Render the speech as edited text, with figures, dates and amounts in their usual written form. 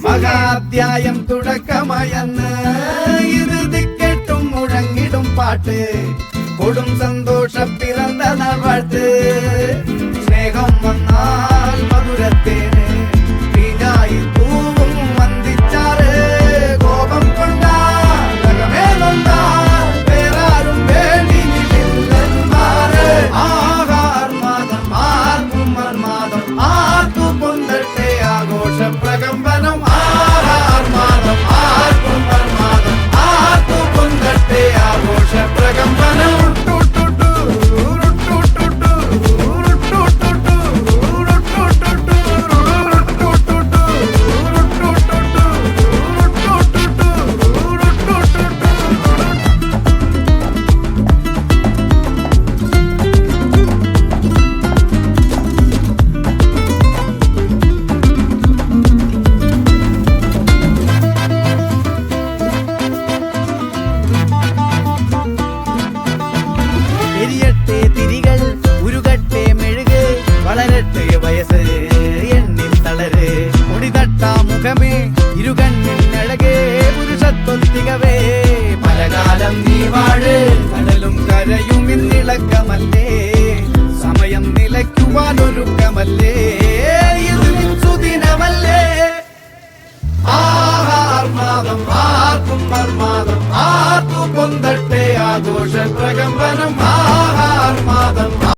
മഹാധ്യായം തുടക്കമയന്ന് ഇരുതിക്കെട്ടും മുഴങ്ങിടും പാട്ട് കൊടും സന്തോഷ പിറന്ന നാൾ വാഴ്ത്ത് സ്നേഹം വന്നാൽ മധുരത്തേന് തീനായി പൂവും വന്ദിച്ചാറ് കോപം കൊണ്ടാൽ നഗമേലൊന്താൽ വേറാരും വേണ്ടിയില്ലെന്മാര് ആഹാർമാദം ആർക്കും മർമാദം ആർക്കു പൊന്തട്ടെ ആഘോഷ പ്രകമ്പനം ആഹാർമാദം ആർക്കും മർമാദം ആർക്കു പൊന്തട്ടെ ആഘോഷ പ്രകമ്പനം എരിയട്ടെ തിരികൾ ഉരുകട്ടെ മെഴുക് വളരട്ടെ വയസ്സ് എണ്ണിൽ തളര് മുടിതട്ടാ മുഖമേ ഇരുകണ്ണിൽ അഴകേ പുരുഷത്വത്തികവേ പലകാലം നീ വാഴ് കടലും കരയും ഇന്നിളക്കമല്ലേ സമയം നിലയ്ക്കുവാനൊരുക്കമല്ലേ സുദിനമല്ലേ ആഹാർമാദം ആർക്കും മർമാദം ആർക്കു പൊന്തട്ടെ ആഘോഷ പ്രകമ്പനം